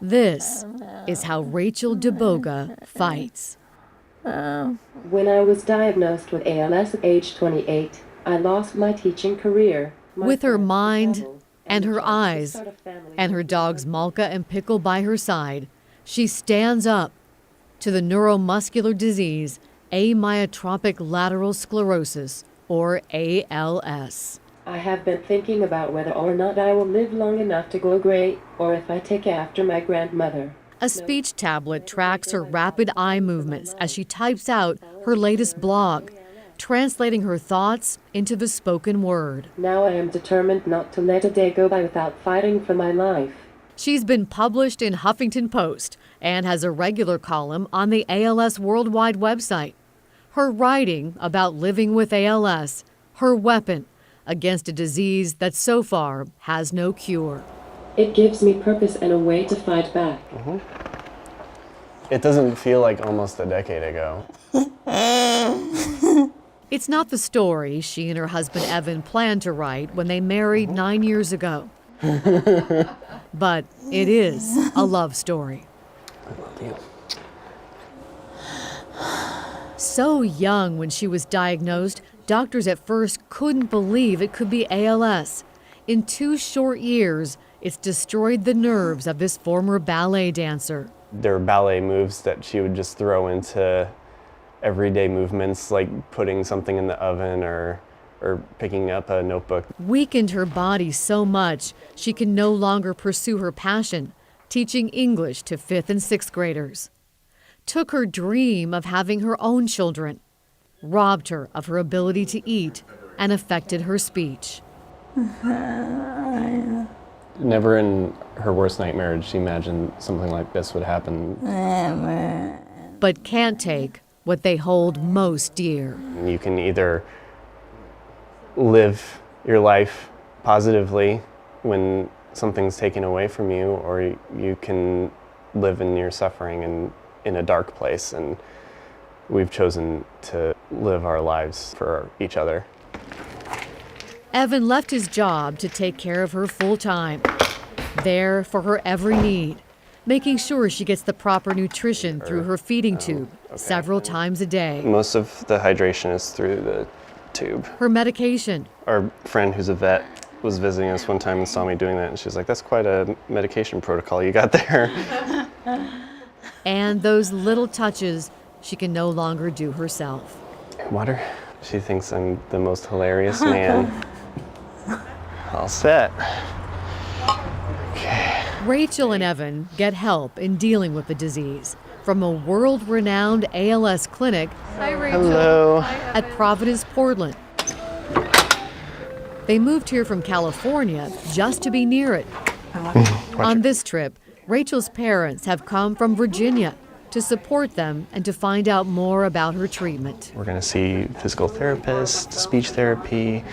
This is how Rachel DeBoga fights. When I was diagnosed with ALS at age 28, I lost my teaching career. With her mind and her eyes and her dogs Malka and Pickle by her side, she stands up to the neuromuscular disease amyotrophic lateral sclerosis, or ALS. I have been thinking about whether or not I will live long enough to go gray, or if I take after my grandmother. A speech tablet tracks her rapid eye movements as she types out her latest blog, translating her thoughts into the spoken word. Now I am determined not to let a day go by without fighting for my life. She's been published in Huffington Post and has a regular column on the ALS Worldwide website. Her writing about living with ALS, her weapon against a disease that so far has no cure. It gives me purpose and a way to fight back. It doesn't feel like almost a decade ago. It's not the story she and her husband Evan planned to write when they married 9 years ago. But it is a love story. I love you. So young when she was diagnosed, doctors at first couldn't believe it could be ALS. In 2 short years, it's destroyed the nerves of this former ballet dancer. There were ballet moves that she would just throw into everyday movements, like putting something in the oven or picking up a notebook. Weakened her body so much she can no longer pursue her passion, teaching English to 5th and 6th graders. Took her dream of having her own children, robbed her of her ability to eat, and affected her speech. Never in her worst nightmare did she imagine something like this would happen. But can't take what they hold most dear. You can either live your life positively when something's taken away from you, or you can live in your suffering and in a dark place, and we've chosen to live our lives for each other. Evan left his job to take care of her full time, there for her every need, making sure she gets the proper nutrition through her feeding tube several times a day. Most of the hydration is through the tube. Her medication. Our friend who's a vet was visiting us one time and saw me doing that, and she was like, "That's quite a medication protocol you got there." And those little touches she can no longer do herself. Water. She thinks I'm the most hilarious man. All set. Okay. Rachel and Evan get help in dealing with the disease from a world-renowned ALS clinic. Hi, Rachel. Hello. At Providence, Portland. They moved here from California just to be near it. On this trip, Rachel's parents have come from Virginia to support them and to find out more about her treatment. We're going to see physical therapists, speech therapy,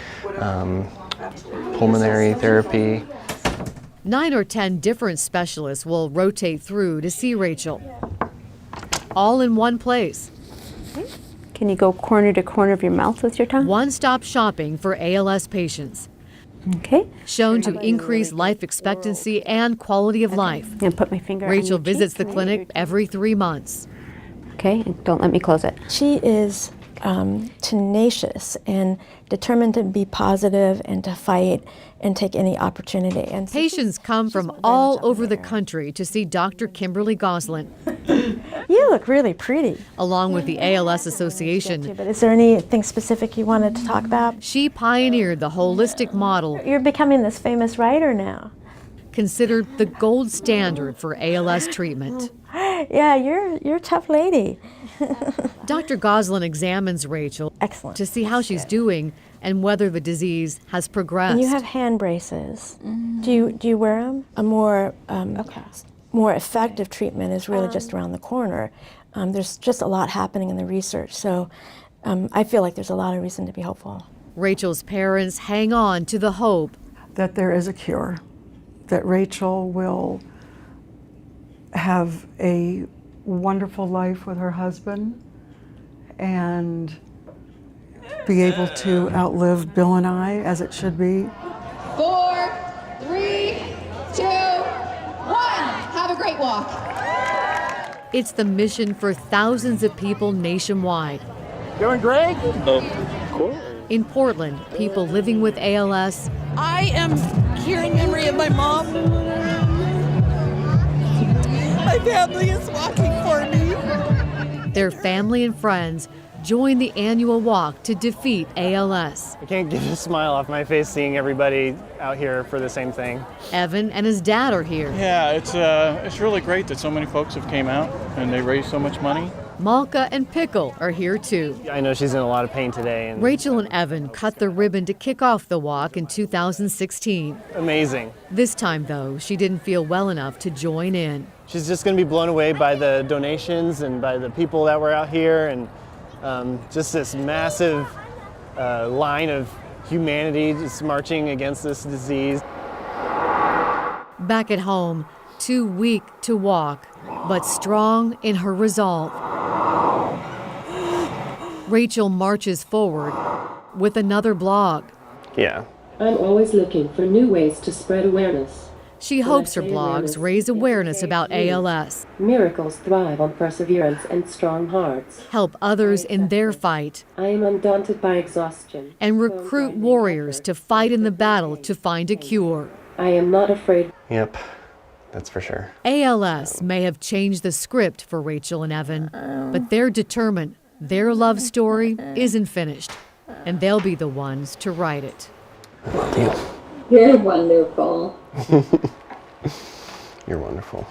pulmonary therapy. 9 or 10 different specialists will rotate through to see Rachel, all in one place. Can you go corner to corner of your mouth with your tongue? One-stop shopping for ALS patients. Okay. Shown to increase life expectancy and quality of life. And put my finger Rachel on your visits cheek. the clinic every 3 months. Okay, and don't let me close it. She is tenacious and determined to be positive and to fight and take any opportunity. And so Patients come from all over the country to see Dr. Kimberly Goslin, you look really pretty. along with the ALS Association. But is there anything specific you wanted to talk about? She pioneered the holistic model, You're becoming this famous writer now. considered the gold standard for ALS treatment. Yeah, you're a tough lady. Dr. Goslin examines Rachel Excellent. to see how she's doing and whether the disease has progressed. And you have hand braces. Do you wear them? A more more effective treatment is really just around the corner. There's just a lot happening in the research, so I feel like there's a lot of reason to be hopeful. Rachel's parents hang on to the hope that there is a cure, that Rachel will have a wonderful life with her husband and be able to outlive Bill and I, as it should be. 4, 3, 2, walk. It's the mission for thousands of people nationwide. Doing great? Cool. In Portland, people living with ALS I am here in memory of my mom. My family is walking for me. their family and friends join the annual walk to defeat ALS. I can't get a smile off my face seeing everybody out here for the same thing. Evan and his dad are here. Yeah, it's really great that so many folks have came out and they raised so much money. Malka and Pickle are here too. I know she's in a lot of pain today. And Rachel and Evan cut the ribbon to kick off the walk in 2016. amazing. This time, though, she didn't feel well enough to join in. She's just going to be blown away by the donations and by the people that were out here and just this massive line of humanity just marching against this disease. Back at home, too weak to walk, but strong in her resolve. Rachel marches forward with another blog. Yeah. I'm always looking for new ways to spread awareness. She hopes her blogs raise awareness about ALS, Miracles thrive on perseverance and strong hearts. help others in their fight, I am undaunted by exhaustion. and recruit warriors to fight in the battle to find a cure. I am not afraid. Yep. That's for sure. ALS may have changed the script for Rachel and Evan, but they're determined their love story isn't finished, and they'll be the ones to write it. Love you. You're wonderful. You're wonderful.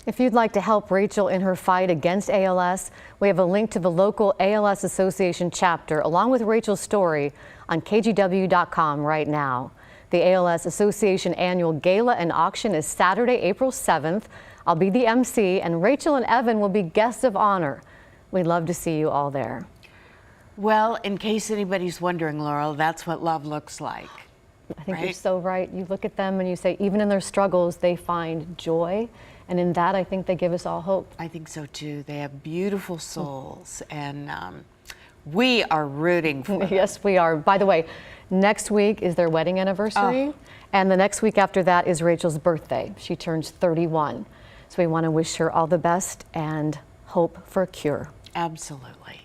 If you'd like to help Rachel in her fight against ALS, we have a link to the local ALS Association chapter along with Rachel's story on kgw.com right now. The ALS Association annual gala and auction is Saturday, April 7th. I'll be the MC, and Rachel and Evan will be guests of honor. We'd love to see you all there. Well, in case anybody's wondering, Laurel, that's what love looks like. I think you're so right. You look at them and you say, even in their struggles, they find joy. And in that, I think they give us all hope. I think so too. They have beautiful souls, and we are rooting for them. Yes, we are. By the way, next week is their wedding anniversary, and the next week after that is Rachel's birthday. She turns 31. So we want to wish her all the best and hope for a cure. Absolutely.